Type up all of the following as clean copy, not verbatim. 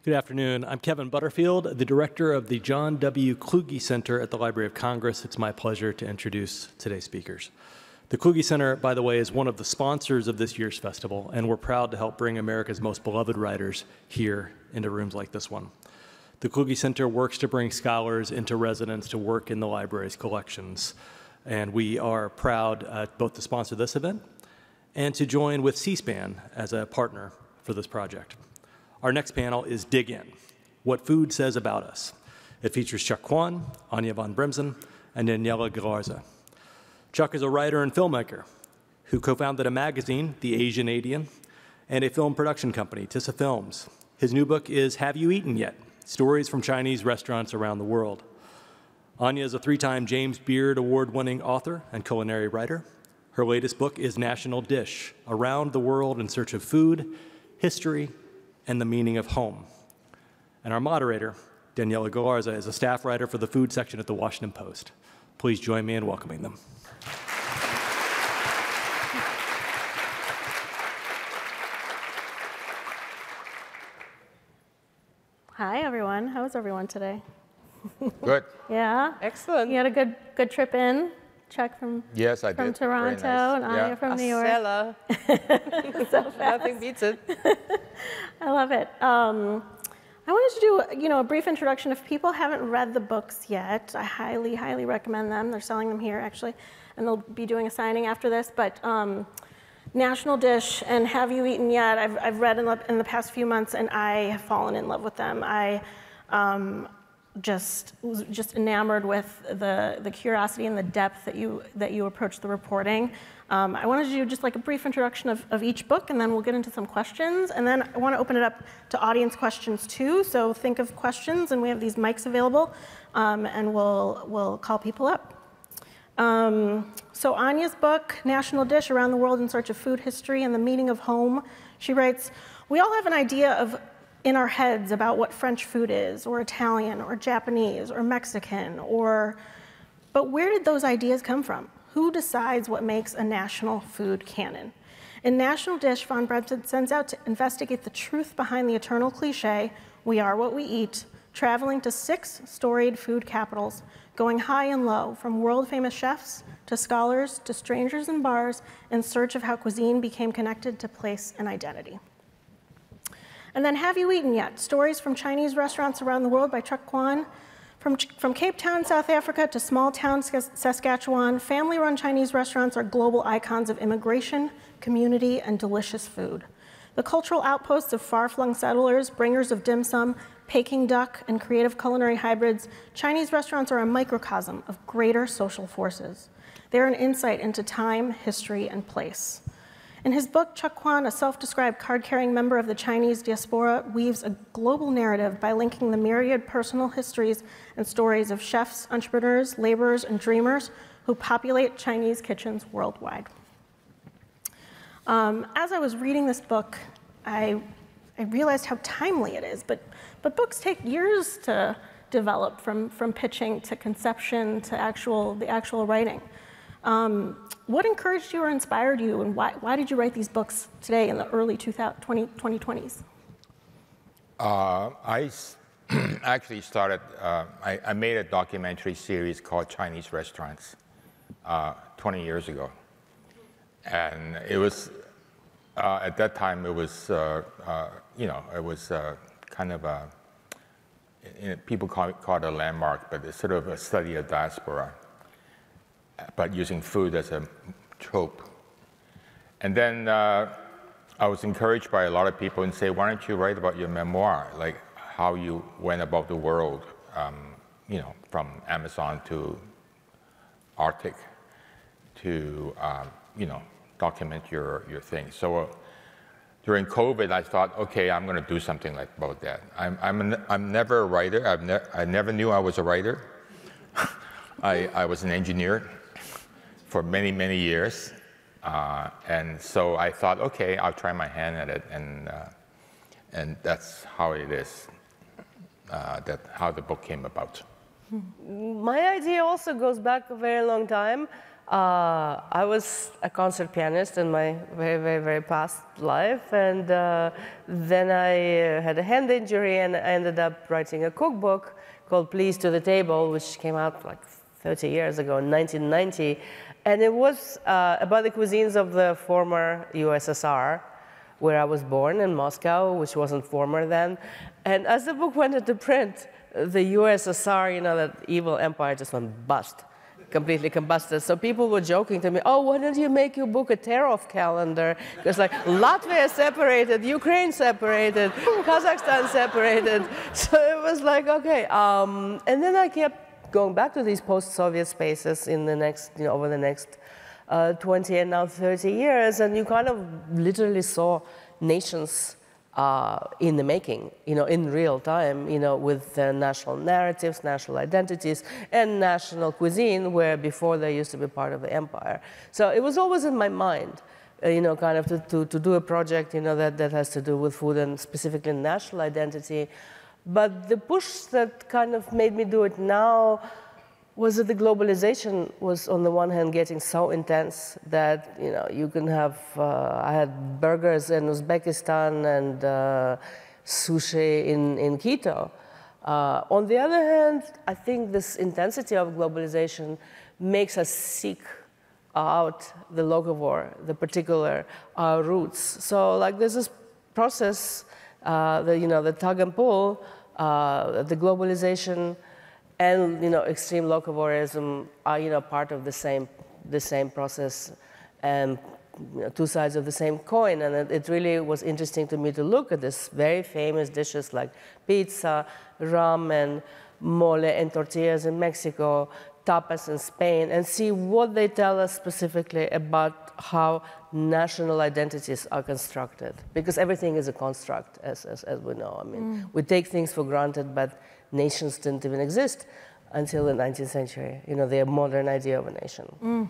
Good afternoon. I'm Kevin Butterfield, the director of the John W. Kluge Center at the Library of Congress. It's my pleasure to introduce today's speakers. The Kluge Center, by the way, is one of the sponsors of this year's festival, and we're proud to help bring America's most beloved writers here into rooms like this one. The Kluge Center works to bring scholars into residence to work in the library's collections, and we are proud both to sponsor this event and to join with C-SPAN as a partner for this project. Our next panel is Dig In, What Food Says About Us. It features Chuck Kwan, Anya von Bremzen, and Daniela Galarza. Chuck is a writer and filmmaker who co-founded a magazine, The Asianadian, and a film production company, Tissa Films. His new book is Have You Eaten Yet? Stories from Chinese Restaurants Around the World. Anya is a three-time James Beard Award-winning author and culinary writer. Her latest book is National Dish, Around the World in Search of Food, History, and the Meaning of Home. And our moderator, Daniela Galarza, is a staff writer for the food section at the Washington Post. Please join me in welcoming them. Hi, everyone. How was everyone today? Good. Yeah? Excellent. You had a good trip in? Chuck from Yes, I from did. Toronto, Very nice. and Anya from New York. Stella. So fast. Nothing beats it. I love it. I wanted to do a brief introduction. If people haven't read the books yet, I highly, highly recommend them. They're selling them here, actually, and they'll be doing a signing after this. But National Dish and Have You Eaten Yet? I've read in the past few months, and I have fallen in love with them. I was just enamored with the curiosity and the depth that you approach the reporting. I wanted to do just like a brief introduction of each book, and then we'll get into some questions. And then I want to open it up to audience questions too. So think of questions, and we have these mics available, and we'll call people up. So Anya's book, National Dish, Around the World in Search of Food History and the Meaning of Home, she writes, we all have an idea in our heads about what French food is, or Italian, or Japanese, or Mexican, but where did those ideas come from? Who decides what makes a national food canon? In National Dish, von Bremzen sends out to investigate the truth behind the eternal cliche, we are what we eat, traveling to 6 storied food capitals, going high and low, from world-famous chefs to scholars to strangers in bars, in search of how cuisine became connected to place and identity. And then Have You Eaten Yet? Stories from Chinese Restaurants Around the World by Chuck Kwan. From Cape Town, South Africa to small town Saskatchewan, family-run Chinese restaurants are global icons of immigration, community, and delicious food. The cultural outposts of far-flung settlers, bringers of dim sum, Peking duck, and creative culinary hybrids, Chinese restaurants are a microcosm of greater social forces. They're an insight into time, history, and place. In his book, Chuck Kwan, a self-described card-carrying member of the Chinese diaspora, weaves a global narrative by linking the myriad personal histories and stories of chefs, entrepreneurs, laborers, and dreamers who populate Chinese kitchens worldwide. As I was reading this book, I realized how timely it is, but books take years to develop, from pitching to conception to the actual writing. What encouraged you or inspired you, and why did you write these books today in the early 2020s? I actually started, I made a documentary series called Chinese Restaurants 20 years ago. And it was, at that time, it was, it was kind of a, people call it a landmark, but it's sort of a study of diaspora, but using food as a trope. And then I was encouraged by a lot of people and say, why don't you write about your memoir, like how you went about the world, from Amazon to Arctic to, document your thing. So during COVID, I thought, okay, I'm going to do something about that. I'm never a writer. I never knew I was a writer. I was an engineer for many, many years. And so I thought, okay, I'll try my hand at it. And that's how it is, how the book came about. My idea also goes back a very long time. I was a concert pianist in my very, very, very past life, and then I had a hand injury, and I ended up writing a cookbook called Please to the Table, which came out like 30 years ago in 1990, and it was about the cuisines of the former USSR, where I was born in Moscow, which wasn't former then. And as the book went into print, the USSR, you know, that evil empire just went bust. Completely combusted. So people were joking to me, oh, why don't you make your book a tear-off calendar? Because like Latvia separated, Ukraine separated, Kazakhstan separated. So it was like, okay. And then I kept going back to these post-Soviet spaces in the next, you know, over the next 20 and now 30 years. And you kind of literally saw nations in the making, you know, in real time, you know, with national narratives, national identities, and national cuisine, where before they used to be part of the empire. So it was always in my mind, you know, kind of to do a project, you know, that has to do with food and specifically national identity. But the push that kind of made me do it now was that the globalization was, on the one hand, getting so intense that, you know, you can have, I had burgers in Uzbekistan and sushi in Quito. On the other hand, I think this intensity of globalization makes us seek out the locavore, the particular roots. So, like, there's this process, you know, the tug and pull, the globalization, and, you know, extreme locavorism are, you know, part of the same process, and, you know, two sides of the same coin. And it really was interesting to me to look at this very famous dishes like pizza, ramen, mole and tortillas in Mexico, tapas in Spain, and see what they tell us specifically about how national identities are constructed. Because everything is a construct, as we know. I mean, we take things for granted, but nations didn't even exist until the 19th century, you know, the modern idea of a nation.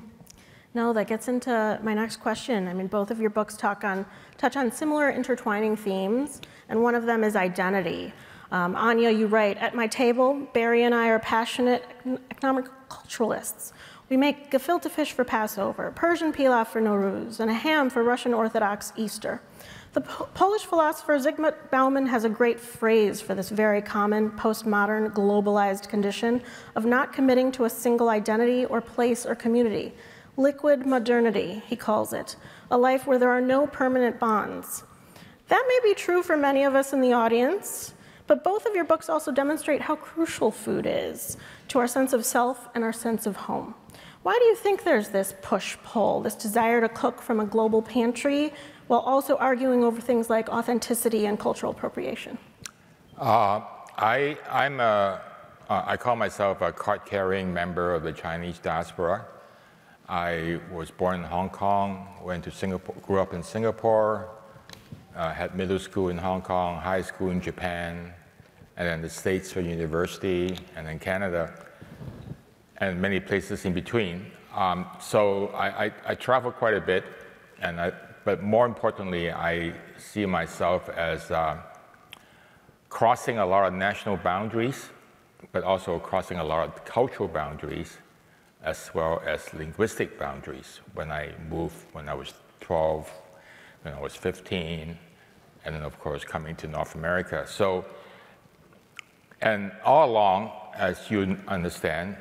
No, that gets into my next question. I mean, both of your books touch on similar intertwining themes, and one of them is identity. Anya, you write, at my table, Barry and I are passionate economic culturalists. We make gefilte fish for Passover, Persian pilaf for Nowruz, and a ham for Russian Orthodox Easter. The Polish philosopher Zygmunt Bauman has a great phrase for this very common, postmodern, globalized condition of not committing to a single identity or place or community. Liquid modernity, he calls it, a life where there are no permanent bonds. That may be true for many of us in the audience, but both of your books also demonstrate how crucial food is to our sense of self and our sense of home. Why do you think there's this push-pull, this desire to cook from a global pantry, while also arguing over things like authenticity and cultural appropriation? I call myself a card-carrying member of the Chinese diaspora. I was born in Hong Kong, went to Singapore, grew up in Singapore, had middle school in Hong Kong, high school in Japan, and then the States for university, and then Canada, and many places in between. So I travel quite a bit, but more importantly, I see myself as crossing a lot of national boundaries, but also crossing a lot of cultural boundaries, as well as linguistic boundaries. When I moved when I was 12, when I was 15, and then of course coming to North America. So, and all along, as you understand,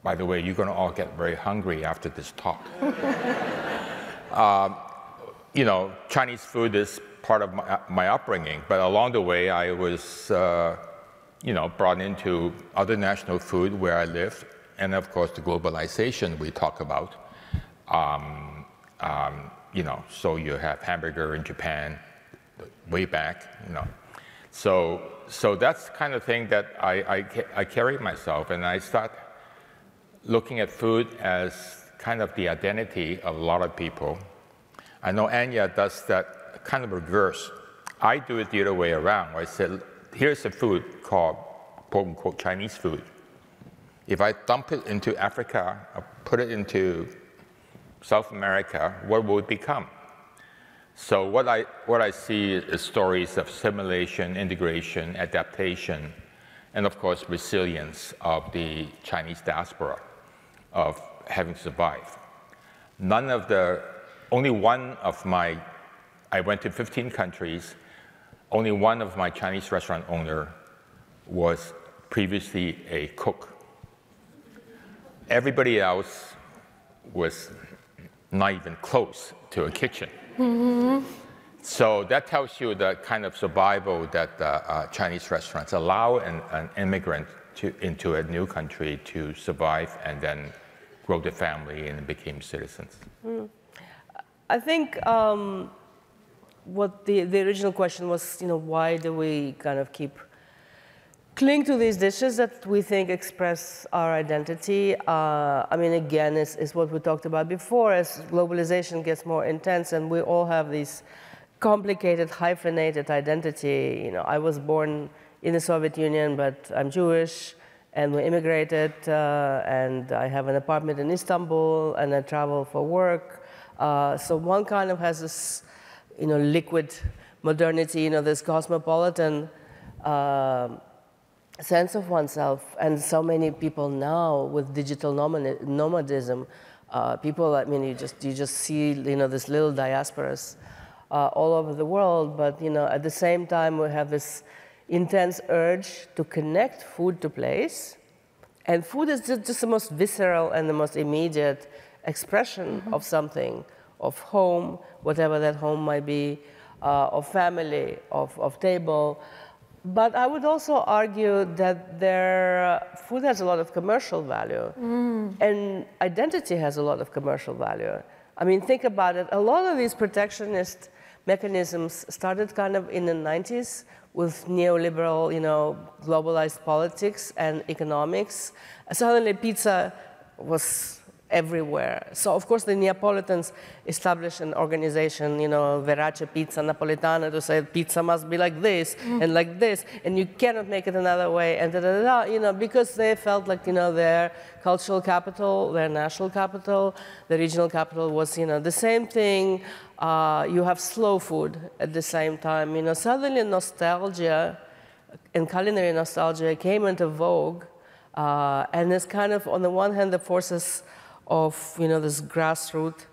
by the way, you're going to all get very hungry after this talk. You know, Chinese food is part of my upbringing, but along the way, I was, you know, brought into other national food where I lived, and of course, the globalization we talk about. You know, so you have hamburger in Japan, way back, you know. So that's the kind of thing that I carry myself, and I start looking at food as kind of the identity of a lot of people. I know Anya does that kind of reverse. I do it the other way around. I said, here's a food called, quote unquote, Chinese food. If I dump it into Africa, or put it into South America, what will it become? So what I see is stories of assimilation, integration, adaptation, and of course resilience of the Chinese diaspora, of having survived. I went to 15 countries, only one of my Chinese restaurant owner was previously a cook. Everybody else was not even close to a kitchen. So that tells you the kind of survival that Chinese restaurants allow an immigrant into a new country to survive and then grow the family and become citizens. I think what the original question was, why do we kind of cling to these dishes that we think express our identity? I mean, again, it's what we talked about before. As globalization gets more intense and we all have these complicated, hyphenated identity. I was born in the Soviet Union, but I'm Jewish, and we immigrated, and I have an apartment in Istanbul, and I travel for work. So one kind of has this, liquid modernity, this cosmopolitan sense of oneself, and so many people now with digital nomadism, people. I mean, you just see, this little diasporas all over the world. But at the same time, we have this intense urge to connect food to place, and food is just the most visceral and the most immediate expression of something, of home, whatever that home might be, of family, of table. But I would also argue that food has a lot of commercial value, and identity has a lot of commercial value. I mean, think about it. A lot of these protectionist mechanisms started kind of in the 90s with neoliberal, globalized politics and economics. Suddenly, pizza was everywhere. So, of course, the Neapolitans established an organization, Verace Pizza Napolitana, to say pizza must be like this and like this, and you cannot make it another way, and because they felt like, their cultural capital, their national capital, the regional capital was, the same thing. You have slow food at the same time. Suddenly nostalgia and culinary nostalgia came into vogue, and it's kind of, on the one hand, the forces of this grassroots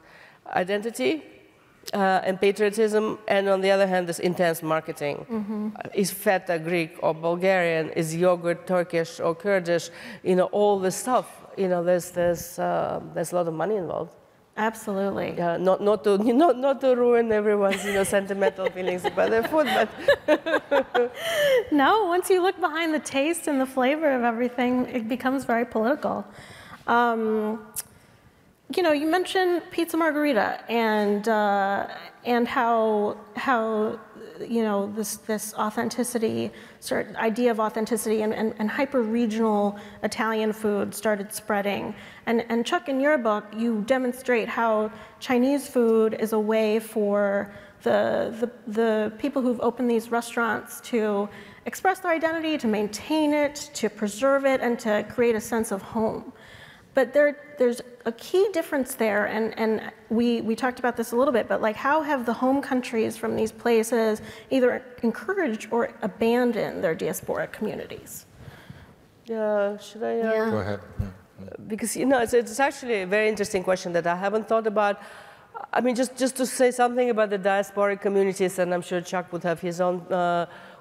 identity and patriotism, and on the other hand, this intense marketing. Is feta Greek or Bulgarian? Is yogurt Turkish or Kurdish? All this stuff. There's a lot of money involved. Absolutely. Not to ruin everyone's sentimental feelings about their food, but no. Once you look behind the taste and the flavor of everything, it becomes very political. You mentioned pizza margherita and how this authenticity, idea of authenticity and hyper-regional Italian food started spreading. And Chuck, in your book, you demonstrate how Chinese food is a way for the people who've opened these restaurants to express their identity, to maintain it, to preserve it, and to create a sense of home. But there's a key difference there, and we talked about this a little bit, but how have the home countries from these places either encouraged or abandoned their diasporic communities? Yeah, should I? Go ahead. Because it's actually a very interesting question that I haven't thought about. I mean, just to say something about the diasporic communities, and I'm sure Chuck would have his own.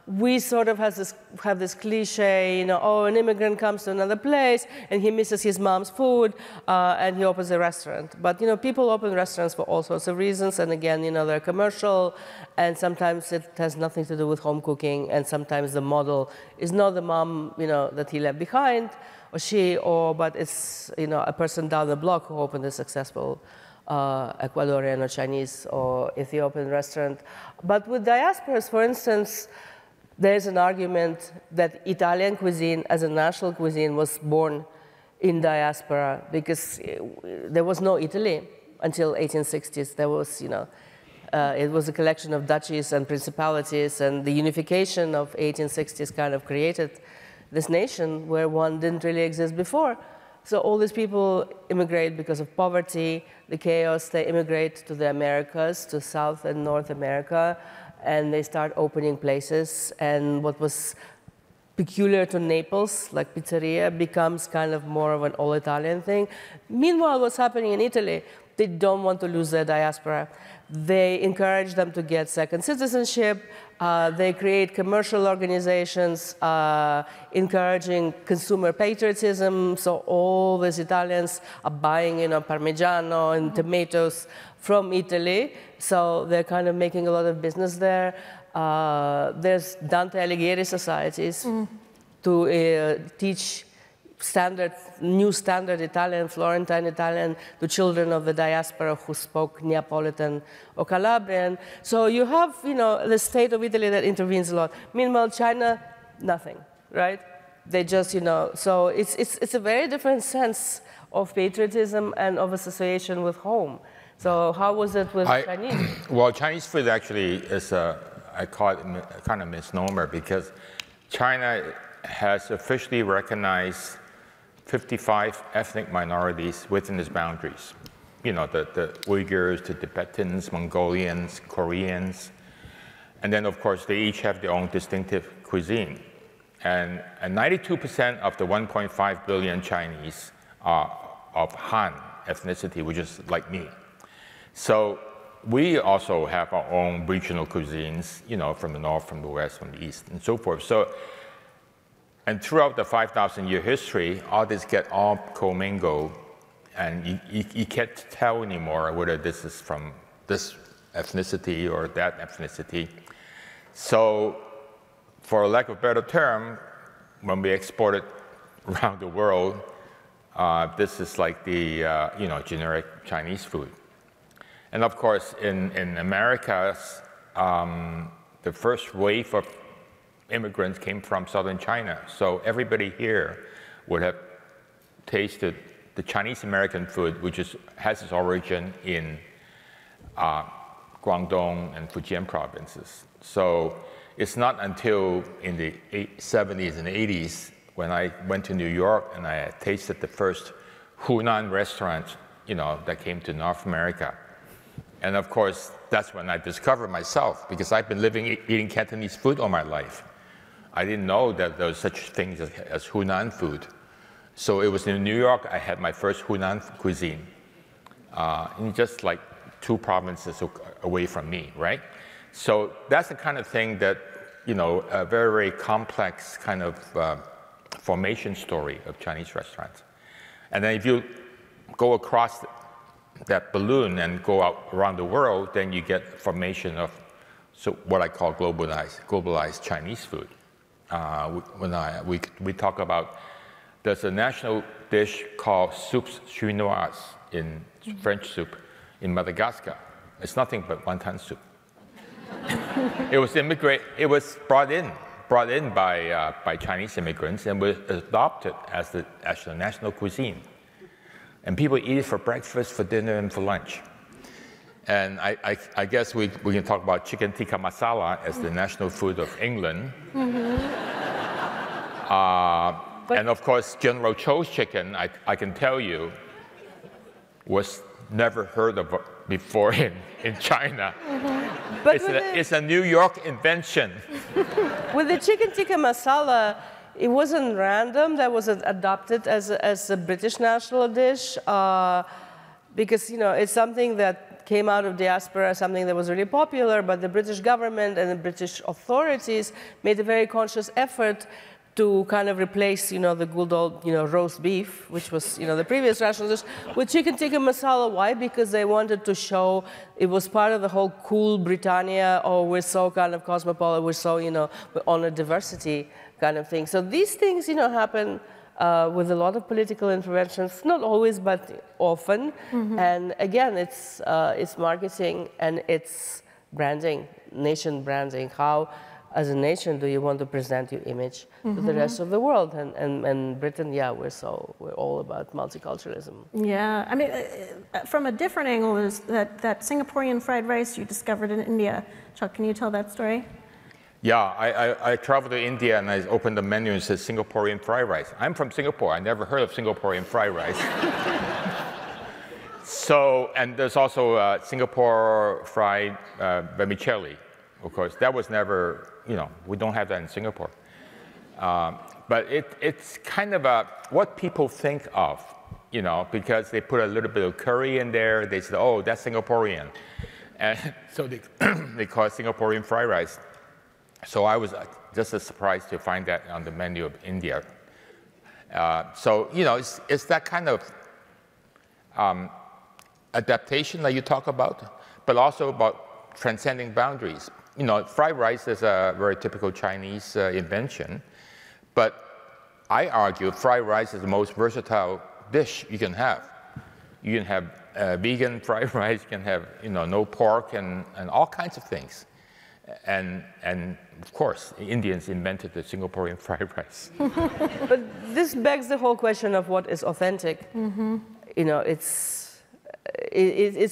We sort of have this cliche, an immigrant comes to another place and he misses his mom's food and he opens a restaurant. But, people open restaurants for all sorts of reasons. And again, they're commercial, and sometimes it has nothing to do with home cooking. And sometimes the model is not the mom, that he left behind, or she, but it's, a person down the block who opened a successful Ecuadorian or Chinese or Ethiopian restaurant. But with diasporas, for instance, there's an argument that Italian cuisine as a national cuisine was born in diaspora because there was no Italy until 1860s. There was, it was a collection of duchies and principalities, and the unification of 1860s kind of created this nation where one didn't really exist before. So all these people immigrate because of poverty, the chaos. They immigrate to the Americas, to South and North America, and they start opening places. And what was peculiar to Naples, like pizzeria, becomes kind of more of an all-Italian thing. Meanwhile, what's happening in Italy, they don't want to lose their diaspora. They encourage them to get second citizenship. They create commercial organizations encouraging consumer patriotism. So all these Italians are buying, Parmigiano and tomatoes from Italy. So they're kind of making a lot of business there. There's Dante Alighieri societies to teach new standard Italian, Florentine Italian, to children of the diaspora who spoke Neapolitan or Calabrian. So you have, the state of Italy that intervenes a lot. Meanwhile, China, nothing, right? They just, so it's a very different sense of patriotism and of association with home. So how was it with Chinese? Well, Chinese food actually is I call it a kind of misnomer, because China has officially recognized 55 ethnic minorities within its boundaries. The Uyghurs, the Tibetans, Mongolians, Koreans. And then, of course, they each have their own distinctive cuisine. And 92% of the 1.5 billion Chinese are of Han ethnicity, which is like me. So we also have our own regional cuisines, from the north, from the west, from the east, and so forth. And throughout the 5,000-year history, all this get all commingled, and you can't tell anymore whether this is from this ethnicity or that ethnicity. So, for lack of a better term, when we export it around the world, this is like the generic Chinese food. And of course, in America, the first wave of immigrants came from southern China. So everybody here would have tasted the Chinese American food, which has its origin in Guangdong and Fujian provinces. So it's not until in the 70s and 80s when I went to New York and I tasted the first Hunan restaurant, that came to North America. And of course, that's when I discovered myself, because I've been eating Cantonese food all my life. I didn't know that there was such things as Hunan food. So it was in New York I had my first Hunan cuisine, in just like 2 provinces away from me, right? So that's the kind of thing that, a very, very complex kind of formation story of Chinese restaurants. And then if you go across that balloon and go out around the world, then you get formation of what I call globalized Chinese food. We talk about, there's a national dish called soups chinoise in French soup in Madagascar. It's nothing but wonton soup. It was brought in by Chinese immigrants and was adopted as the national cuisine. And people eat it for breakfast, for dinner, and for lunch. And I guess we can talk about chicken tikka masala as the national food of England. And of course, General Cho's chicken, I can tell you, was never heard of before in China. But it's a New York invention. With the chicken tikka masala, it wasn't random. That was adopted as a British national dish because it's something that came out of diaspora, something that was really popular, but the British government and the British authorities made a very conscious effort to kind of replace, the good old, roast beef, which was, the previous national dish, with chicken tikka masala. Why? Because they wanted to show it was part of the whole cool Britannia, oh, we're so kind of cosmopolitan, we're so, we honor diversity kind of thing. So these things, happen with a lot of political interventions, not always, but often. And again, it's marketing and it's branding, nation branding. How, as a nation, do you want to present your image to the rest of the world? And Britain, yeah, we're all about multiculturalism. Yeah, I mean, from a different angle is that Singaporean fried rice you discovered in India. Chuck, can you tell that story? Yeah, I traveled to India and I opened the menu and it says Singaporean fried rice. I'm from Singapore. I never heard of Singaporean fried rice. So, and there's also Singapore fried vermicelli, of course. That was never, we don't have that in Singapore. But it's kind of what people think of, you know, because they put a little bit of curry in there. They say, oh, that's Singaporean. And so they, they call it Singaporean fried rice. So I was just as surprised to find that on the menu of India. So, you know, it's that kind of adaptation that you talk about, but also about transcending boundaries. You know, fried rice is a very typical Chinese invention, but I argue fried rice is the most versatile dish you can have. You can have vegan fried rice, you can have, you know, no pork and all kinds of things. And of course, the Indians invented the Singaporean fried rice. But this begs the whole question of what is authentic. You know, it's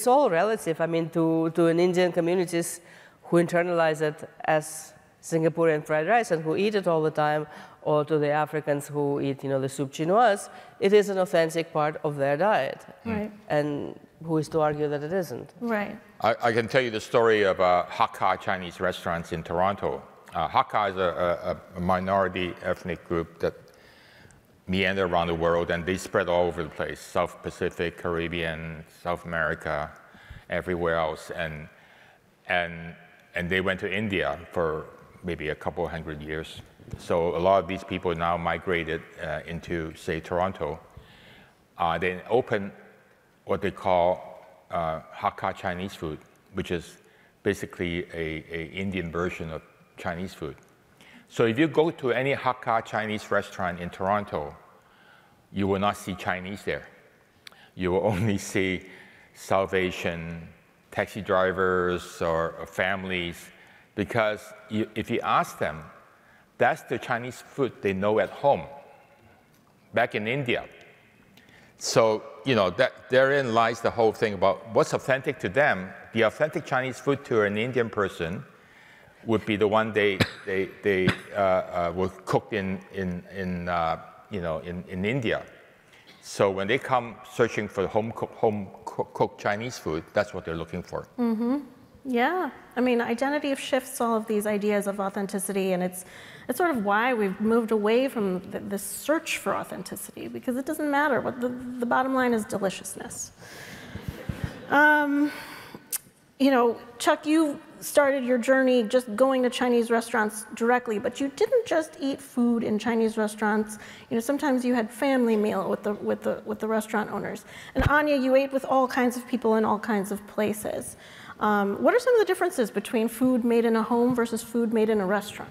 all relative. I mean, to an Indian communities who internalize it as Singaporean fried rice and who eat it all the time, or to the Africans who eat, you know, the soup chinoise, it is an authentic part of their diet. Right. And who is to argue that it isn't? Right. I can tell you the story of Hakka Chinese restaurants in Toronto. Hakka is a minority ethnic group that meander around the world, and they spread all over the place, South Pacific, Caribbean, South America, everywhere else. And they went to India for maybe a couple hundred years. So a lot of these people now migrated into, say, Toronto. They opened what they call Hakka Chinese food, which is basically a Indian version of Chinese food. So if you go to any Hakka Chinese restaurant in Toronto, you will not see Chinese there. You will only see South Asian taxi drivers or families, because if you ask them, that's the Chinese food they know at home, back in India. So, you know, therein lies the whole thing about what's authentic to them. The authentic Chinese food to an Indian person would be the one they were cooked in India. So when they come searching for home cooked Chinese food, that's what they're looking for. Mm-hmm. Yeah, I mean, identity shifts all of these ideas of authenticity, and it's sort of why we've moved away from this search for authenticity, because it doesn't matter. What the bottom line is deliciousness. You know, Chuck, you started your journey just going to Chinese restaurants directly, but you didn't just eat food in Chinese restaurants. You know, sometimes you had family meal with the restaurant owners. And Anya, you ate with all kinds of people in all kinds of places. What are some of the differences between food made in a home versus food made in a restaurant?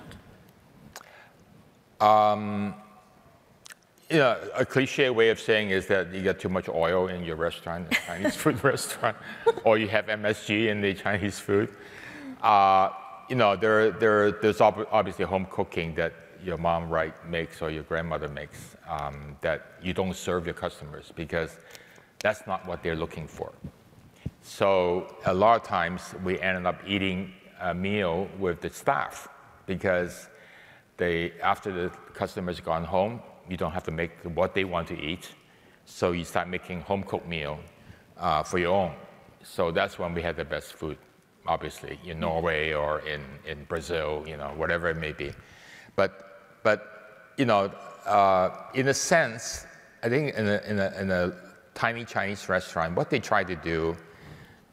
You know, a cliche way of saying is that you get too much oil in your restaurant, a Chinese food restaurant, or you have MSG in the Chinese food. You know, there's obviously home cooking that your mom makes or your grandmother makes that you don't serve your customers because that's not what they're looking for. So a lot of times we ended up eating a meal with the staff because after the customer's gone home, you don't have to make what they want to eat. So you start making home-cooked meal for your own. So that's when we had the best food, obviously, in Norway or in Brazil, you know, whatever it may be. But you know, in a sense, I think in a tiny Chinese restaurant, what they try to do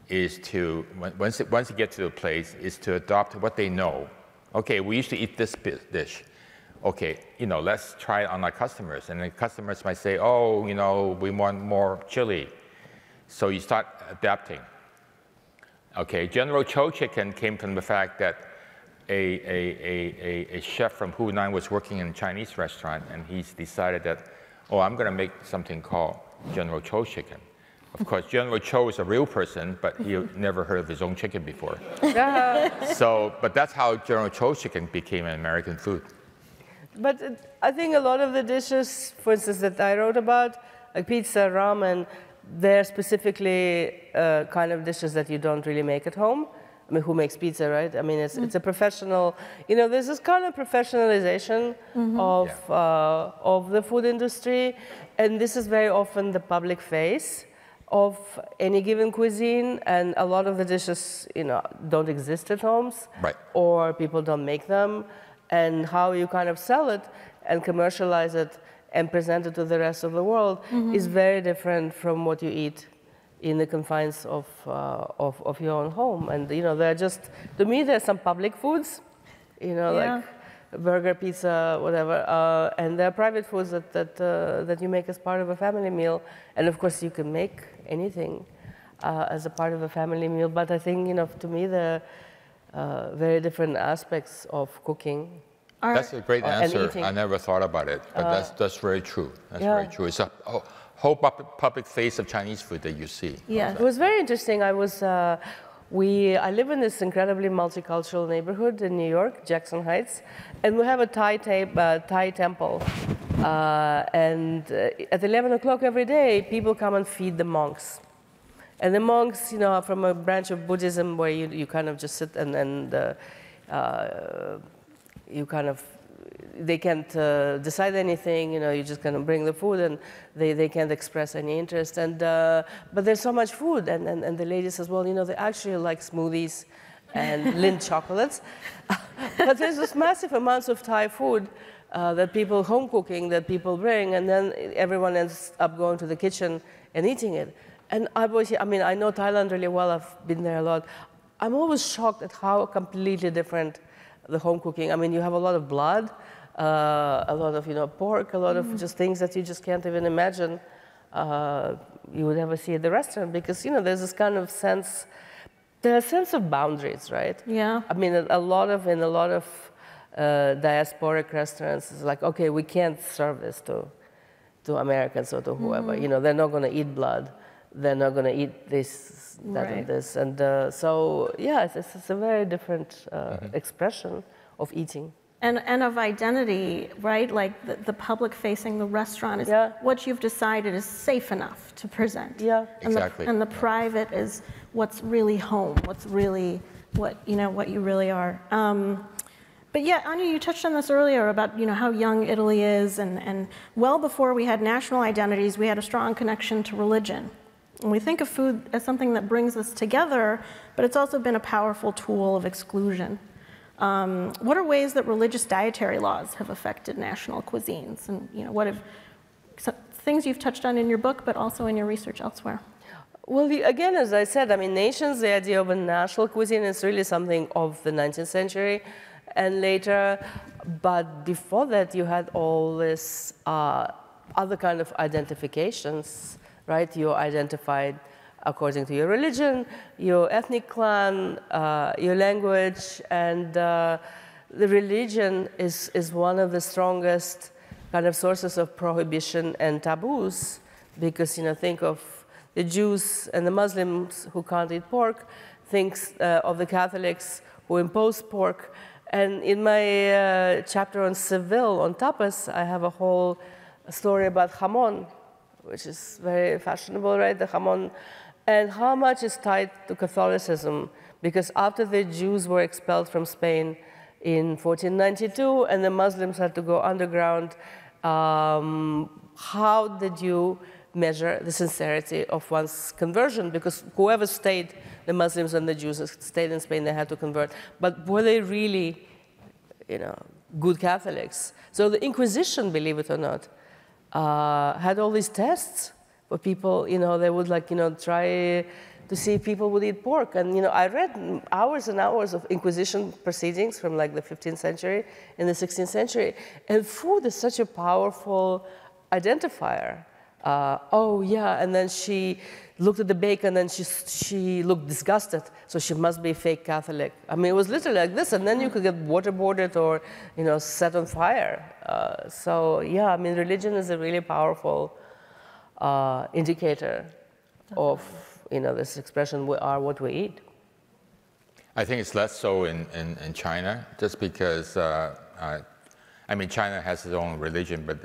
is to, once you get to the place, is to adopt what they know. Okay, we used to eat this dish. Okay, you know, let's try it on our customers. And the customers might say, oh, you know, we want more chili. So you start adapting. Okay, General Cho chicken came from the fact that a chef from Hunan was working in a Chinese restaurant, and he's decided that, oh, I'm going to make something called General Cho chicken. Of course, General Cho is a real person, but he never heard of his own chicken before. But that's how General Cho chicken became an American food. But I think a lot of the dishes, for instance, that I wrote about, like pizza, ramen, they're specifically kind of dishes that you don't really make at home. I mean, who makes pizza, right? I mean, it's a professional, you know, there's this kind of professionalization of the food industry. And this is very often the public face of any given cuisine. And a lot of the dishes, you know, don't exist at homes. Right. Or people don't make them. and how you kind of sell it and commercialize it and present it to the rest of the world is very different from what you eat in the confines of your own home. And there are just, to me, there's some public foods, like burger, pizza, whatever, and there are private foods that you make as part of a family meal. And of course, you can make anything as a part of a family meal. But I think, to me, there are very different aspects of cooking. That's a great answer. I never thought about it, but that's very true. That's very true. It's a whole public face of Chinese food that you see. Yeah, it was very interesting. I live in this incredibly multicultural neighborhood in New York, Jackson Heights, and we have a Thai temple. And at 11 o'clock every day, people come and feed the monks. And the monks, are from a branch of Buddhism where you kind of just sit and you kind of, they can't decide anything, you just kind of bring the food and they can't express any interest. And, but there's so much food. And the lady says, well, they actually like smoothies and Lindt chocolates. But there's this massive amounts of Thai food that people, home cooking, that people bring, and then everyone ends up going to the kitchen and eating it. And I know Thailand really well, I've been there a lot. I'm always shocked at how completely different the home cooking. You have a lot of blood, a lot of pork, a lot of just things that you just can't even imagine you would ever see at the restaurant, because there's this kind of sense, there's a sense of boundaries, right? Yeah. In a lot of diasporic restaurants, it's like, okay, we can't serve this to Americans or to whoever. They're not going to eat blood. They're not going to eat this, that, and this. And so, yeah, it's a very different expression of eating. And of identity, right? Like the public facing the restaurant is what you've decided is safe enough to present. Yeah, exactly. And the private is what's really home, what's really what you really are. But yeah, Anya, you touched on this earlier about how young Italy is, and well before we had national identities, we had a strong connection to religion. And we think of food as something that brings us together, but it's also been a powerful tool of exclusion. What are ways that religious dietary laws have affected national cuisines? And what have things you've touched on in your book, but also in your research elsewhere? Well, again, as I said, nations, the idea of a national cuisine is really something of the 19th century and later. But before that, you had all this other kind of identifications, right? You're identified according to your religion, your ethnic clan, your language, and the religion is one of the strongest kind of sources of prohibition and taboos, because think of the Jews and the Muslims who can't eat pork, thinks of the Catholics who impose pork. And in my chapter on Seville, on tapas, I have a whole story about jamón, which is very fashionable, right? The jamón, and how much is tied to Catholicism, because after the Jews were expelled from Spain in 1492 and the Muslims had to go underground, how did you measure the sincerity of one's conversion? Because whoever stayed, the Muslims and the Jews stayed in Spain, they had to convert. But were they really, good Catholics? So the Inquisition, believe it or not, had all these tests for people. They would try to see if people would eat pork. And I read hours and hours of Inquisition proceedings from the 15th century and the 16th century. And food is such a powerful identifier. Oh yeah, and then she looked at the bacon and she looked disgusted, so she must be a fake Catholic. It was literally like this, and then you could get waterboarded or set on fire. So yeah, religion is a really powerful indicator of this expression, we are what we eat. I think it's less so in China, just because China has its own religion, but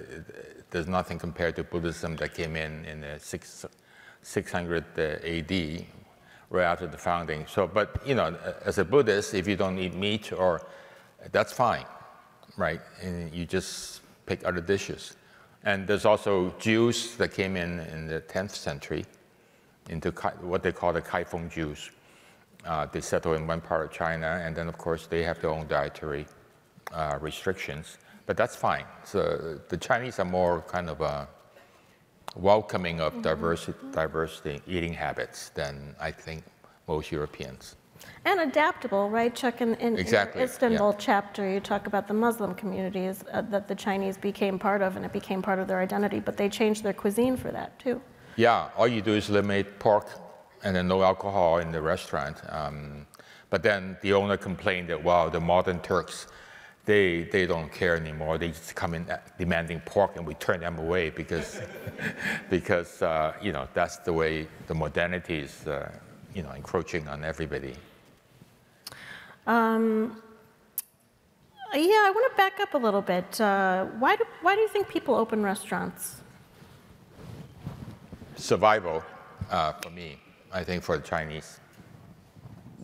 there's nothing compared to Buddhism that came in the 600 AD, right after the founding. So, but as a Buddhist, if you don't eat meat, that's fine, right? And you just pick other dishes. And there's also Jews that came in the 10th century into what they call the Kaifeng Jews. They settle in one part of China, and then of course they have their own dietary restrictions, but that's fine. So the Chinese are more kind of welcoming of diversity eating habits than I think most Europeans. And adaptable, right, Chuck? In Exactly, your Istanbul yeah. chapter, you talk about the Muslim communities that the Chinese became part of, and it became part of their identity, but they changed their cuisine for that, too. Yeah, all you do is eliminate pork and then no alcohol in the restaurant. But then the owner complained that, wow, the modern Turks, they don't care anymore. They just come in demanding pork, and we turn them away because, you know, that's the way the modernity is, you know, encroaching on everybody. Yeah, I want to back up a little bit. Why do you think people open restaurants? Survival, for me, I think for the Chinese.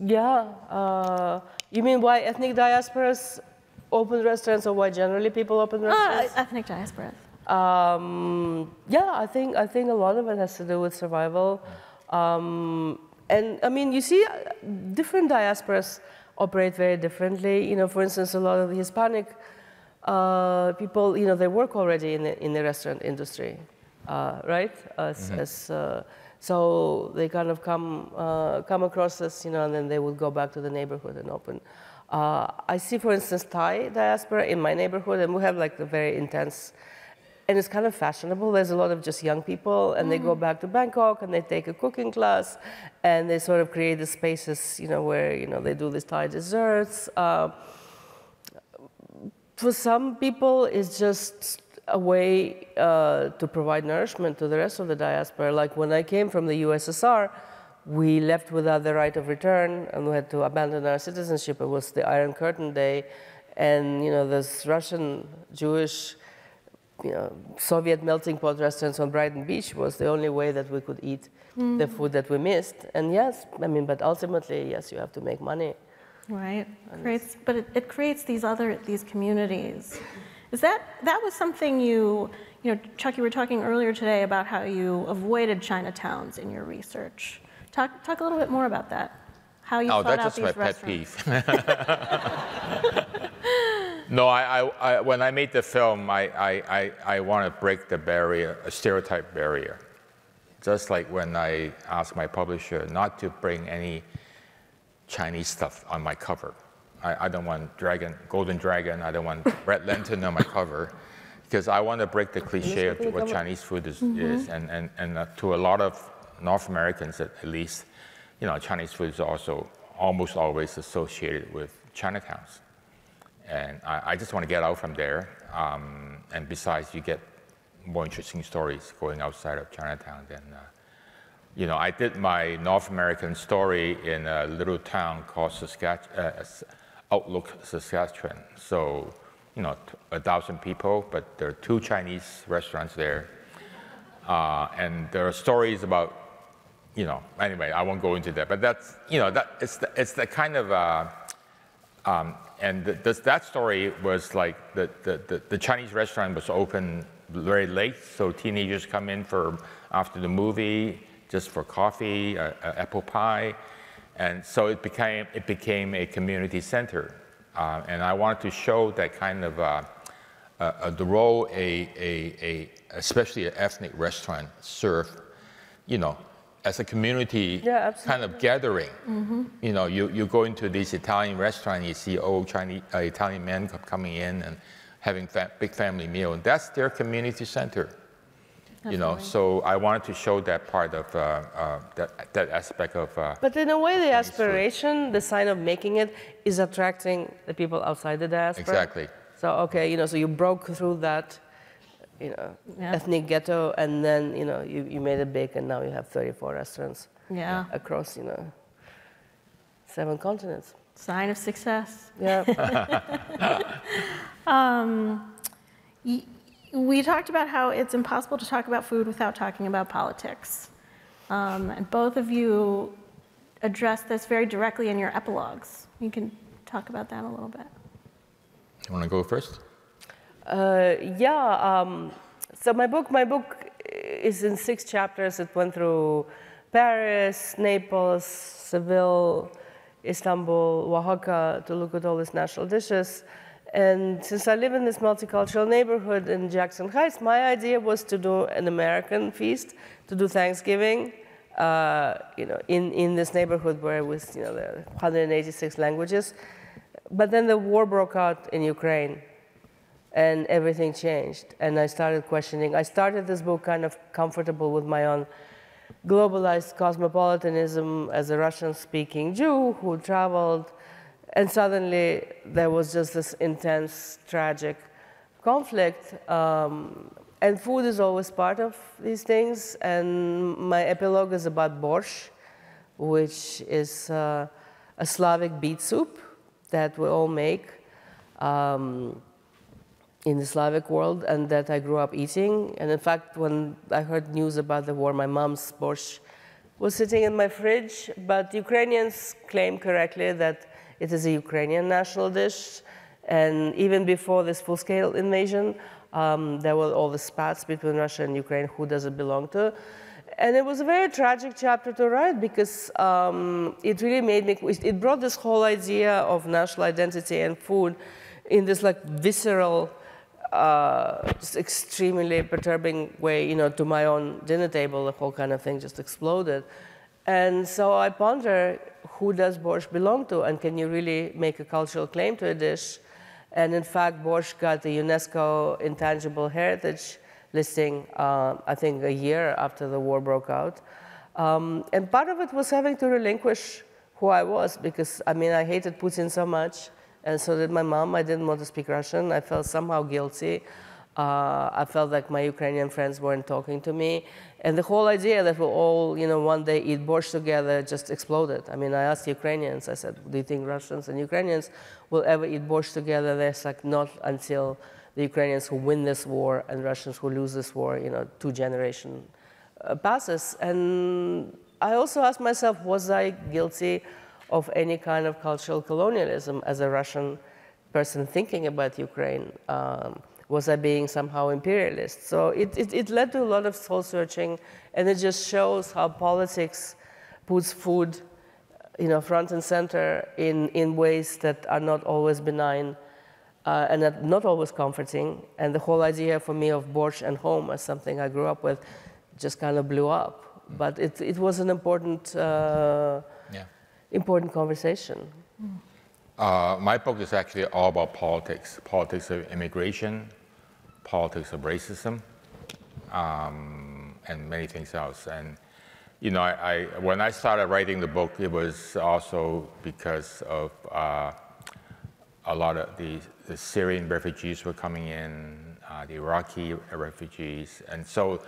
Yeah. You mean why ethnic diasporas open restaurants, or why generally people open restaurants? Ethnic diaspora. Yeah, I think a lot of it has to do with survival. And I mean, you see, different diasporas operate very differently. You know, for instance, a lot of the Hispanic people, you know, they work already in the restaurant industry, right? So they kind of come across this, you know, and then they would go back to the neighborhood and open. I see, for instance, Thai diaspora in my neighborhood, and we have like the very intense, and it's kind of fashionable. There's a lot of just young people, and they go back to Bangkok, and they take a cooking class, and they sort of create the spaces, you know, where, you know, they do these Thai desserts. For some people, it's just a way to provide nourishment to the rest of the diaspora. Like when I came from the USSR, we left without the right of return, and we had to abandon our citizenship. It was the Iron Curtain Day, and, you know, this Russian, Jewish, you know, Soviet melting pot restaurants on Brighton Beach was the only way that we could eat the food that we missed. And yes, I mean, but ultimately, yes, you have to make money. Right. But it creates these communities. That was something you know, Chuck, you were talking earlier today about how you avoided Chinatowns in your research. Talk a little bit more about that. How you thought out these restaurants. Oh, that's just my pet peeve. No, when I made the film, I want to break the barrier, a stereotype barrier. Just like when I asked my publisher not to bring any Chinese stuff on my cover. I don't want golden dragon, I don't want red lantern on my cover, because I want to break the cliche of what Chinese food is. And to a lot of North Americans, at least, you know, Chinese food is also almost always associated with Chinatowns. And I just want to get out from there. And besides, you get more interesting stories going outside of Chinatown than, you know, I did my North American story in a little town called Outlook, Saskatchewan. So, you know, 1,000 people, but there are 2 Chinese restaurants there. And there are stories about, you know, anyway, I won't go into that, but that's, you know, it's the kind of, and that story was like the Chinese restaurant was open very late, so teenagers come in after the movie just for coffee, apple pie, and so it became a community center, and I wanted to show that kind of the role especially an ethnic restaurant serve, you know, as a community kind of gathering. You know, you go into this Italian restaurant, you see old Italian men coming in and having big family meal, and that's their community center. You know, so I wanted to show that part of that aspect of. But in a way, the aspiration, the sign of making it, is attracting the people outside the diaspora. Exactly. So okay, you know, so you broke through that, you know, ethnic ghetto, and then, you know, you made it big, and now you have 34 restaurants across, you know, 7 continents. Sign of success. Yeah. We talked about how it's impossible to talk about food without talking about politics. And both of you address this very directly in your epilogues. You can talk about that a little bit. You want to go first? So my book is in 6 chapters. It went through Paris, Naples, Seville, Istanbul, Oaxaca, to look at all these national dishes. And since I live in this multicultural neighborhood in Jackson Heights, my idea was to do an American feast, to do Thanksgiving, in this neighborhood where it was, there are 186 languages. But then the war broke out in Ukraine, and everything changed. And I started questioning. I started this book kind of comfortable with my own globalized cosmopolitanism as a Russian-speaking Jew who traveled. And suddenly, there was just this intense, tragic conflict. And food is always part of these things. And my epilogue is about borscht, which is a Slavic beet soup that we all make in the Slavic world, and that I grew up eating. And in fact, when I heard news about the war, my mom's borscht was sitting in my fridge. But Ukrainians claim correctly that it is a Ukrainian national dish. And even before this full-scale invasion, there were all the spats between Russia and Ukraine, who does it belong to. And it was a very tragic chapter to write because it really made me, it brought this whole idea of national identity and food in this like visceral, just extremely perturbing way, to my own dinner table. The whole kind of thing just exploded. And so I ponder, who does borscht belong to? And can you really make a cultural claim to a dish? And in fact, borscht got the UNESCO Intangible Heritage listing, I think, a year after the war broke out. And part of it was having to relinquish who I was, because, I hated Putin so much, and so did my mom. I didn't want to speak Russian. I felt somehow guilty. I felt like my Ukrainian friends weren't talking to me. And the whole idea that we'll all, one day eat borscht together just exploded. I asked Ukrainians, I said, do you think Russians and Ukrainians will ever eat borscht together? They're like, not until the Ukrainians who win this war and Russians who lose this war, 2 generations passes. And I also asked myself, was I guilty of any kind of cultural colonialism as a Russian person thinking about Ukraine? Was I being somehow imperialist? So it led to a lot of soul searching, and it just shows how politics puts food, front and center in ways that are not always benign and not always comforting. And the whole idea for me of borscht and home as something I grew up with just kind of blew up. But it was an important, important conversation. My book is actually all about politics of immigration, politics of racism, and many things else. And when I started writing the book, it was also because of a lot of the Syrian refugees were coming in, the Iraqi refugees, and so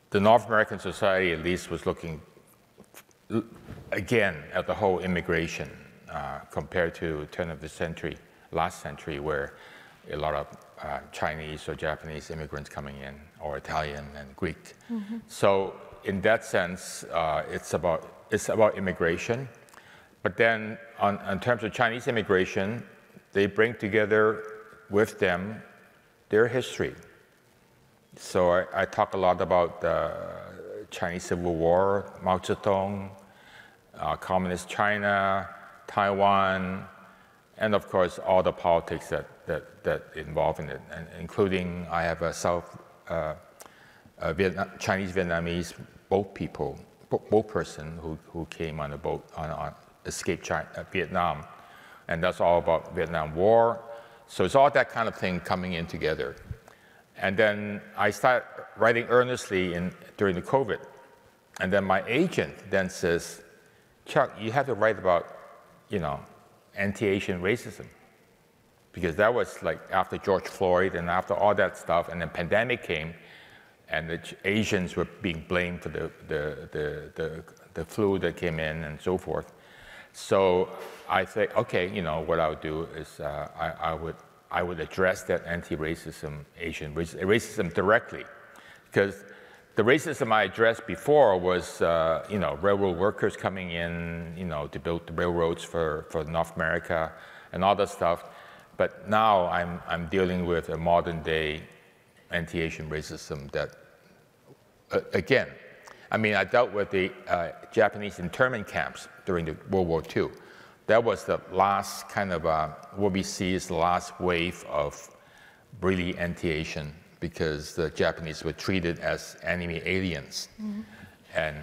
the North American society at least was looking again at the whole immigration compared to turn of the century, last century, where a lot of Chinese or Japanese immigrants coming in, or Italian and Greek. Mm-hmm. So in that sense, it's about immigration. But then in terms of Chinese immigration, they bring together with them their history. So I talk a lot about the Chinese Civil War, Mao Zedong, Communist China, Taiwan, and of course all the politics that involve in it, and including I have a Chinese Vietnamese boat person who came on a boat on escaped Vietnam, and that's all about Vietnam War. So it's all that kind of thing coming in together. And then I started writing earnestly during the COVID, and then my agent then says, Chuck, you have to write about, anti-Asian racism, because that was like after George Floyd and after all that stuff, and the pandemic came, and the Asians were being blamed for the flu that came in and so forth. So I think, okay, what I would do is I would address that anti-racism, Asian racism directly, because the racism I addressed before was, railroad workers coming in, to build the railroads for North America and all that stuff. But now I'm dealing with a modern day anti-Asian racism that, again, I dealt with the Japanese internment camps during the World War II, that was the last kind of, what we see is the last wave of really anti-Asian, because the Japanese were treated as enemy aliens. And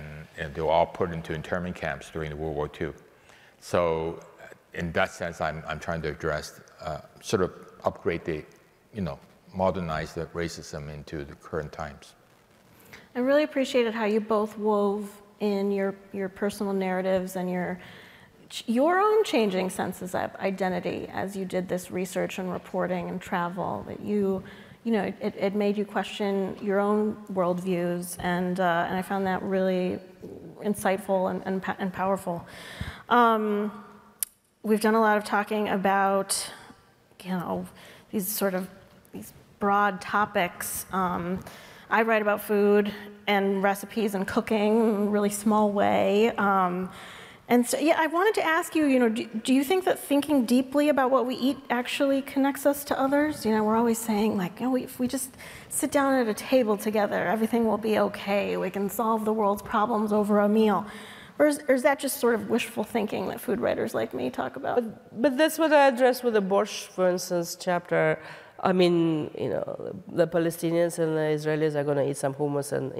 they were all put into internment camps during the World War II. So in that sense, I'm trying to address, sort of upgrade the, modernize the racism into the current times. I really appreciated how you both wove in your personal narratives and your own changing senses of identity as you did this research and reporting and travel. That it made you question your own worldviews, and I found that really insightful and powerful. We've done a lot of talking about, these broad topics. I write about food and recipes and cooking in a really small way. And so, I wanted to ask you, do you think that thinking deeply about what we eat actually connects us to others? We're always saying, like, if we just sit down at a table together, everything will be okay. We can solve the world's problems over a meal. Or is that just sort of wishful thinking that food writers like me talk about? But that's what I address with the Borscht, for instance, chapter. I mean, the Palestinians and the Israelis are going to eat some hummus and,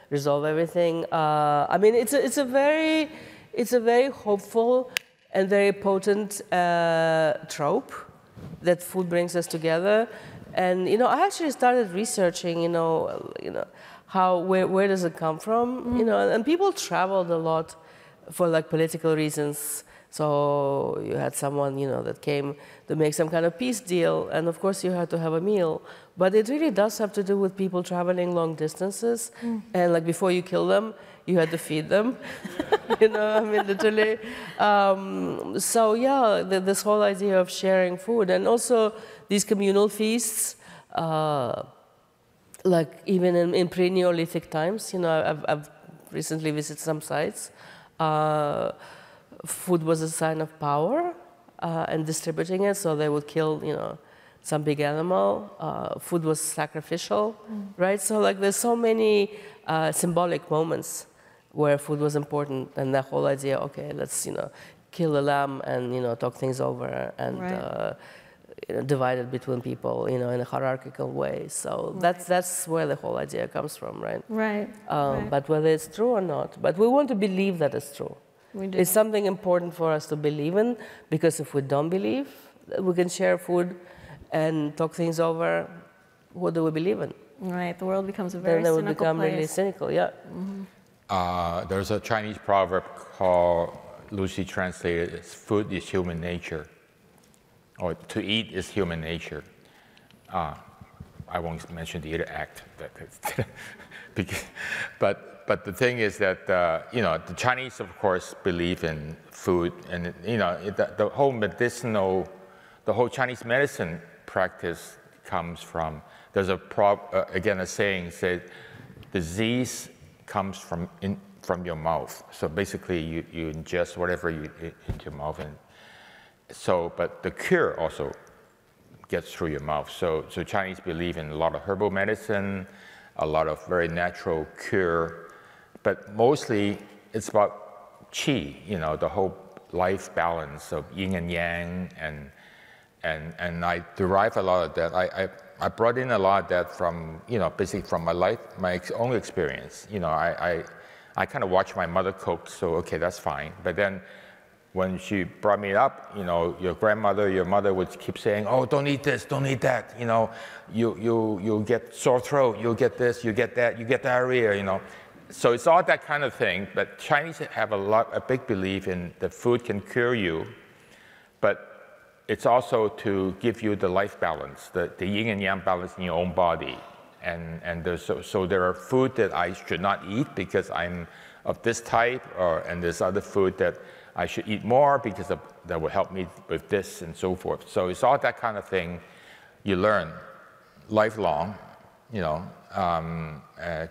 resolve everything. I mean, it's a very hopeful and very potent trope that food brings us together. And, I actually started researching, where does it come from, and people traveled a lot for political reasons. So you had someone, that came to make some kind of peace deal, and of course you had to have a meal. But it really does have to do with people traveling long distances, and before you kill them, you had to feed them, literally. So yeah, this whole idea of sharing food, and also these communal feasts, even in pre-Neolithic times, I've recently visited some sites. Food was a sign of power and distributing it, so they would kill, some big animal. Food was sacrificial, right? So there's so many symbolic moments where food was important, and the whole idea, okay, let's kill a lamb and talk things over and divide it between people, in a hierarchical way. So that's where the whole idea comes from, right? Right. But whether it's true or not, but we want to believe that it's true. It's something important for us to believe in, because if we don't believe that we can share food and talk things over, what do we believe in? Right, the world becomes a very cynical place. Then it would become really cynical, yeah. There's a Chinese proverb called, loosely translated, as food is human nature, or to eat is human nature. I won't mention the other act, but the thing is that the Chinese, of course, believe in food, and the whole Chinese medicine practice comes from. There's again a saying said, disease comes from your mouth. So basically, you ingest whatever you eat into your mouth, and so but the cure also gets through your mouth. So Chinese believe in a lot of herbal medicine, a lot of very natural cure. But mostly, it's about qi, the whole life balance of yin and yang, and I derive a lot of that. I brought in a lot of that from, basically from my life, my own experience. I kind of watched my mother cook, so okay, that's fine. But then when she brought me up, your grandmother, your mother would keep saying, oh, don't eat this, don't eat that. You'll get sore throat, you'll get this, you get that, you get diarrhea, So it's all that kind of thing, but Chinese have a big belief in that food can cure you, but it's also to give you the life balance, the yin and yang balance in your own body. And so there are food that I should not eat because I'm of this type, and there's other food that I should eat more because that will help me with this and so forth. So it's all that kind of thing you learn lifelong,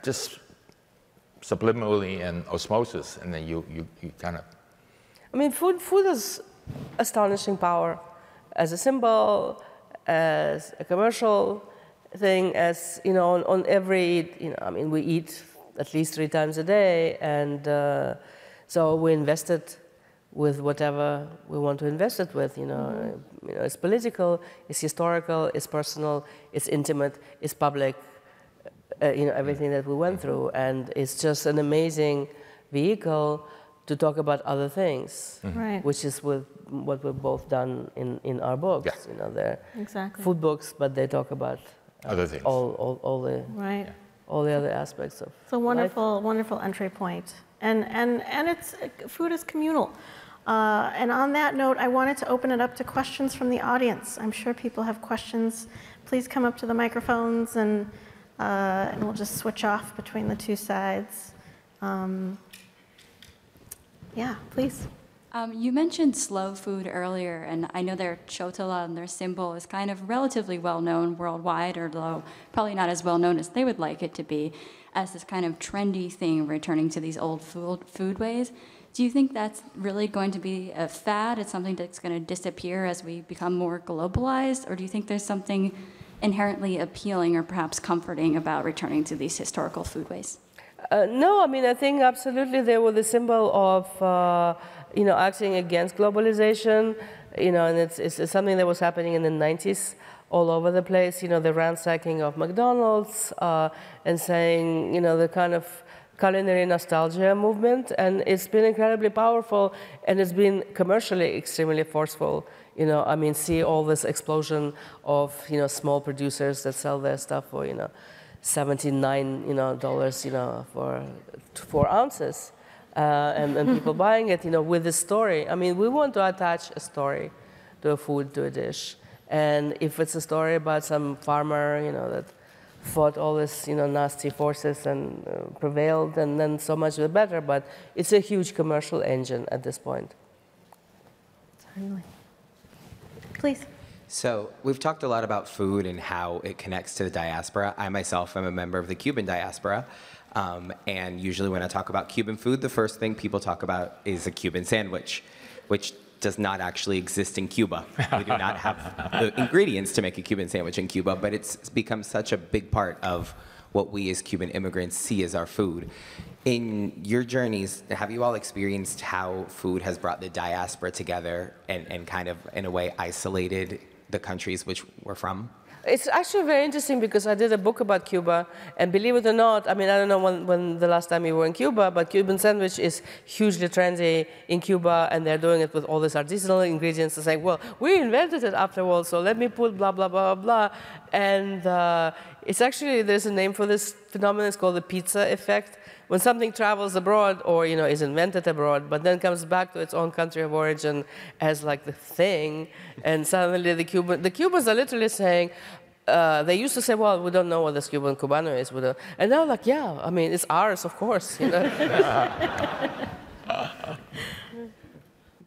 just subliminally and osmosis, and then you kind of. I mean, food has astonishing power as a symbol, as a commercial thing, as on every. I mean, we eat at least 3 times a day, and so we invested with whatever we want to invest it with. You know, it's political, it's historical, it's personal, it's intimate, it's public. You know, everything that we went through, and it's just an amazing vehicle to talk about other things, Right. which is what we've both done in our books. Yeah. You know, they're Exactly. food books, but they talk about Other things. all the Right. all the other aspects of It's a wonderful, wonderful entry point. And it's, food is communal. And on that note, I wanted to open it up to questions from the audience. I'm sure people have questions. Please come up to the microphones, and we'll just switch off between the two sides. Yeah, please. You mentioned slow food earlier, and I know their chotala and their symbol is kind of relatively well known worldwide, although probably not as well known as they would like it to be, as this kind of trendy thing returning to these old food ways. Do you think that's really going to be a fad? It's something that's going to disappear as we become more globalized? Or do you think there's something inherently appealing or perhaps comforting about returning to these historical foodways? No, I mean, I think absolutely they were the symbol of, you know, acting against globalization, you know, and it's something that was happening in the 90s all over the place, you know, the ransacking of McDonald's and saying, you know, the kind of culinary nostalgia movement, and it's been incredibly powerful, and it's been commercially extremely forceful. You know, I mean, see all this explosion of, you know, small producers that sell their stuff for, you know, $79, you know, for 4 ounces, and people buying it, you know, with the story. I mean, we want to attach a story to a food, to a dish, and if it's a story about some farmer, you know, that fought all this, you know, nasty forces and prevailed, and then so much the better. But it's a huge commercial engine at this point. Certainly. Please. So we've talked a lot about food and how it connects to the diaspora. I myself am a member of the Cuban diaspora. And usually when I talk about Cuban food, the first thing people talk about is a Cuban sandwich, which does not actually exist in Cuba. We do not have the ingredients to make a Cuban sandwich in Cuba, but it's become such a big part of what we as Cuban immigrants see as our food. In your journeys, have you all experienced how food has brought the diaspora together and kind of, in a way, isolated the countries which we're from? It's actually very interesting because I did a book about Cuba, and believe it or not, I mean, I don't know when the last time you were in Cuba, but Cuban sandwich is hugely trendy in Cuba, and they're doing it with all these artisanal ingredients and saying, well, we invented it after all, so let me put blah, blah, blah, blah, blah. And it's actually, there's a name for this phenomenon, it's called the pizza effect. When something travels abroad or, you know, is invented abroad, but then comes back to its own country of origin as like the thing, and suddenly the Cubans are literally saying, they used to say, well, we don't know what this Cuban cubano is. And now like, yeah, I mean, it's ours, of course. You know?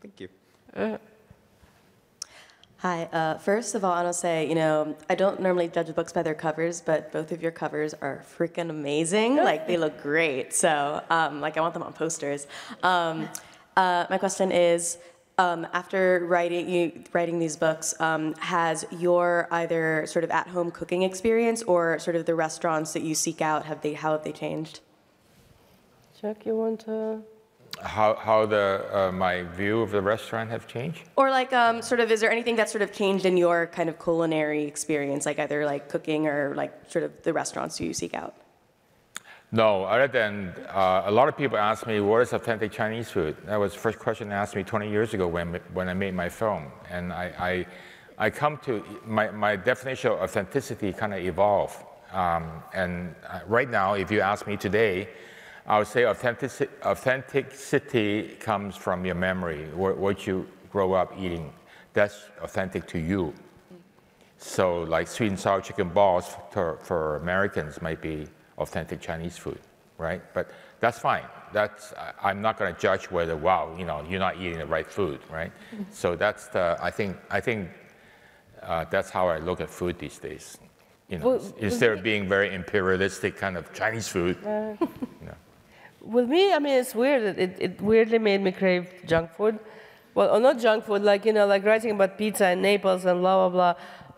Thank you. Hi. First of all, I want to say, you know, I don't normally judge books by their covers, but both of your covers are freaking amazing. Like, they look great. So, like, I want them on posters. My question is, after writing these books, has your either sort of at-home cooking experience or sort of the restaurants that you seek out, how have they changed? Chuck, you want to? How my view of the restaurant have changed? Or like, sort of, is there anything that's sort of changed in your kind of culinary experience, like either like cooking or like sort of the restaurants you seek out? No, other than a lot of people ask me, what is authentic Chinese food? That was the first question they asked me 20 years ago when I made my film. And I come to, my definition of authenticity kind of evolved. And right now, if you ask me today, I would say authenticity comes from your memory, what you grow up eating. That's authentic to you. So like sweet and sour chicken balls for Americans might be authentic Chinese food, right? But that's fine. I'm not going to judge whether, wow, you know, you're not eating the right food, right? So that's I think that's how I look at food these days. You know, instead of being very imperialistic kind of Chinese food. You know. With me, I mean, it's weird. It weirdly made me crave junk food. Well, or not junk food, like, you know, like writing about pizza in Naples and blah, blah, blah.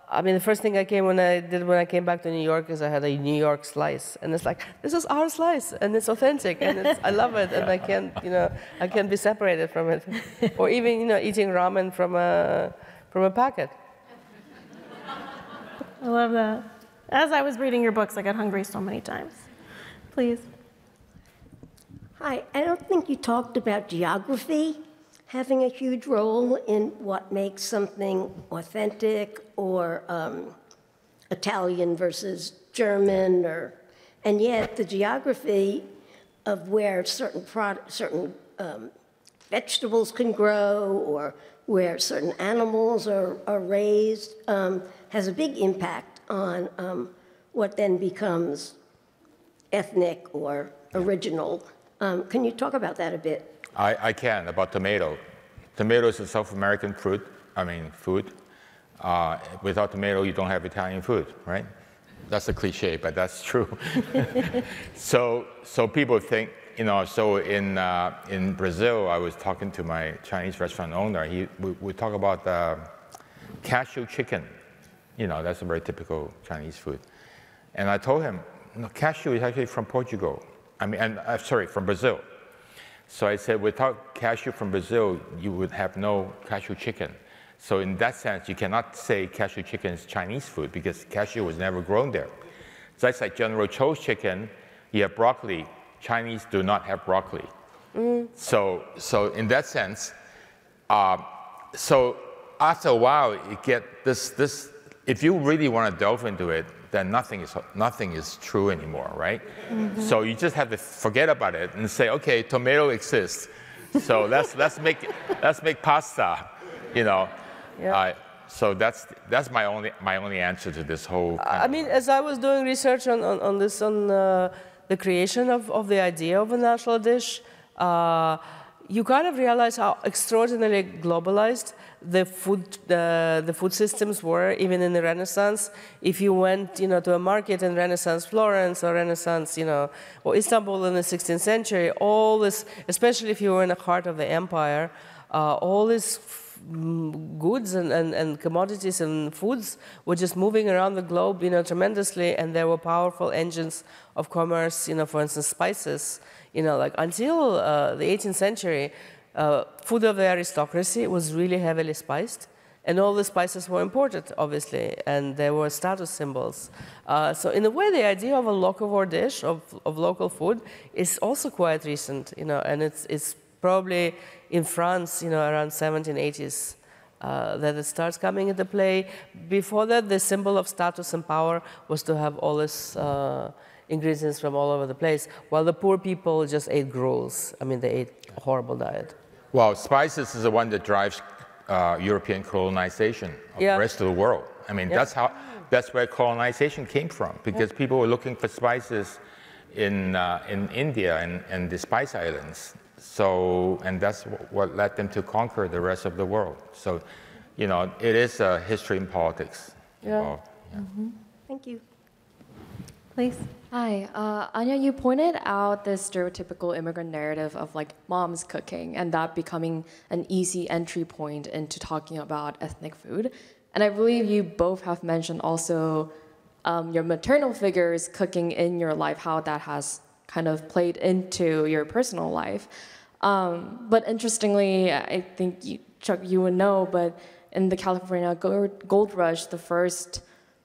I mean, the first thing when I came back to New York is I had a New York slice, and it's like, this is our slice, and it's authentic, and I love it, and I can't be separated from it, or even eating ramen from a packet. I love that. As I was reading your books, I got hungry so many times. Please. Hi, I don't think you talked about geography having a huge role in what makes something authentic, or Italian versus German, and yet the geography of where certain vegetables can grow, or where certain animals are raised, has a big impact on what then becomes ethnic or original. Can you talk about that a bit? I can, about tomato. Tomato is a South American food. Without tomato, you don't have Italian food, right? That's a cliche, but that's true. So people think, so in Brazil, I was talking to my Chinese restaurant owner. We talk about cashew chicken. That's a very typical Chinese food. And I told him, cashew is actually from Portugal. From Brazil. So I said, without cashew from Brazil, you would have no cashew chicken. So in that sense, you cannot say cashew chicken is Chinese food because cashew was never grown there. So that's like General Tso's chicken. You have broccoli. Chinese do not have broccoli. So in that sense, so after a while, you get this. If you really want to delve into it, then nothing is true anymore, right? So you just have to forget about it and say, okay, tomato exists, so let's make pasta, Yeah. So that's my only answer to this whole. I mean, as I was doing research on the creation of the idea of a national dish, you kind of realize how extraordinarily globalized the food systems were, even in the Renaissance. If you went, to a market in Renaissance Florence or Renaissance, or Istanbul in the 16th century, all this, especially if you were in the heart of the empire, all this goods and commodities and foods were just moving around the globe, tremendously, and there were powerful engines of commerce, for instance, spices. Like until the 18th century, food of the aristocracy was really heavily spiced, and all the spices were imported, obviously, and there were status symbols. So in a way, the idea of a locavore dish, of local food, is also quite recent, and it's probably in France, around 1780s, that it starts coming into play. Before that, the symbol of status and power was to have all this ingredients from all over the place, while the poor people just ate gruels. I mean, they ate a horrible diet. Well, spices is the one that drives European colonization of the rest of the world. I mean, that's where colonization came from, because people were looking for spices in India and the Spice Islands. So, and that's what led them to conquer the rest of the world. So, it is history and politics involved. Yeah. Thank you. Please. Hi, Anya, you pointed out this stereotypical immigrant narrative of moms cooking and that becoming an easy entry point into talking about ethnic food. And I believe you both have mentioned also your maternal figures cooking in your life, how that has kind of played into your personal life. But interestingly, I think, Chuck, you would know, but in the California Gold Rush, the first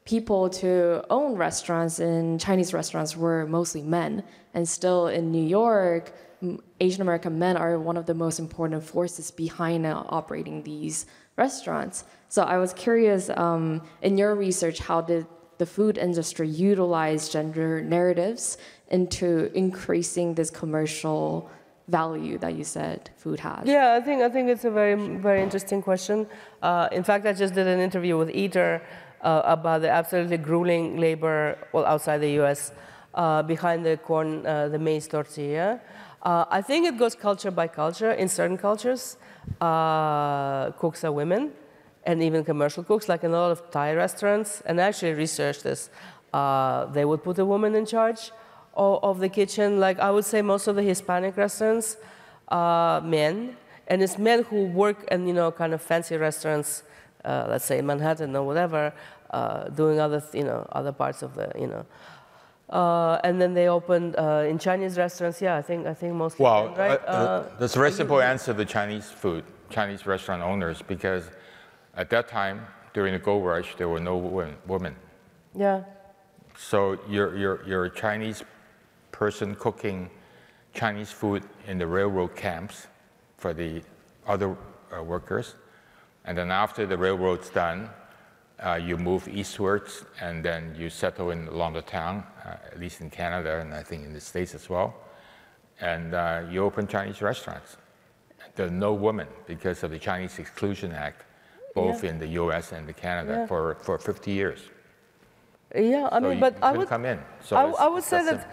people to own restaurants in Chinese restaurants were mostly men. And still in New York, Asian American men are one of the most important forces behind operating these restaurants. So I was curious, in your research, how did the food industry utilize gender narratives into increasing this commercial value that you said food has? Yeah, I think it's a very, very interesting question. In fact, I just did an interview with Eater about the absolutely grueling labor, outside the U.S., behind the corn, the maize tortilla. I think it goes culture by culture. In certain cultures, cooks are women, and even commercial cooks, like in a lot of Thai restaurants, and I actually researched this, they would put a woman in charge of the kitchen. Like I would say most of the Hispanic restaurants, men, and it's men who work in, kind of fancy restaurants, let's say in Manhattan or whatever, doing other, other parts of the, and then they opened in Chinese restaurants. Yeah, I think mostly. Well, right? there's a very simple answer to Chinese restaurant owners, because at that time during the gold rush there were no women. Yeah. So you're a Chinese person cooking Chinese food in the railroad camps for the other workers, and then after the railroad's done, you move eastwards, and then you settle along the town, at least in Canada, and I think in the States as well, and you open Chinese restaurants. There are no women because of the Chinese Exclusion Act, both in the U.S. and Canada for 50 years. Yeah, I mean, but I would come in. So I would say that,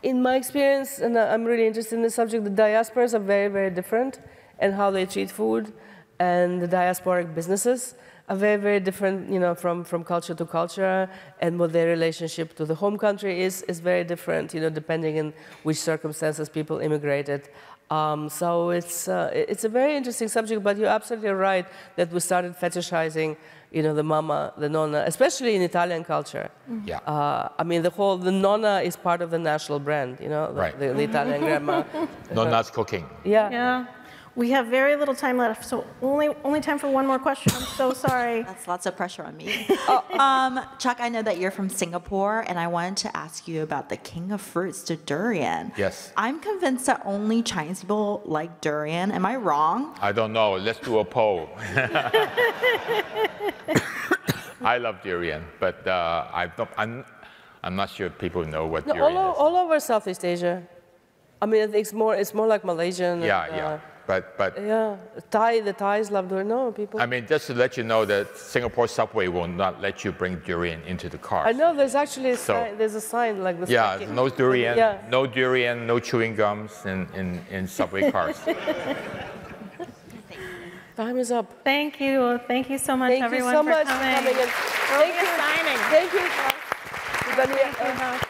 in my experience, and I'm really interested in this subject, the diasporas are very, very different, and how they treat food, and the diasporic businesses are very, very different, from culture to culture, and what their relationship to the home country is very different, depending on which circumstances people immigrated. So it's a very interesting subject, but you're absolutely right that we started fetishizing, the mama, the nonna, especially in Italian culture. Yeah. I mean, the nonna is part of the national brand, Right. the Italian grandma. Nonna's cooking. Yeah. Yeah. We have very little time left, so only time for one more question. I'm so sorry. That's lots of pressure on me. Chuck, I know that you're from Singapore, and I wanted to ask you about the king of fruits, the durian. Yes. I'm convinced that only Chinese people like durian. Am I wrong? I don't know. Let's do a poll. I love durian, but I'm not sure people know what durian is. All over Southeast Asia. I mean, it's more like Malaysian. Yeah. But yeah, the Thais love durian. No, people. I mean, just to let you know that Singapore subway will not let you bring durian into the car. I know there's actually there's a sign like this. Yeah, no durian, no durian, no chewing gums in subway cars. Time is up. Thank you so much, everyone, Thank you so much for coming. for coming in. Thank you. Signing. Thank you. Thank you.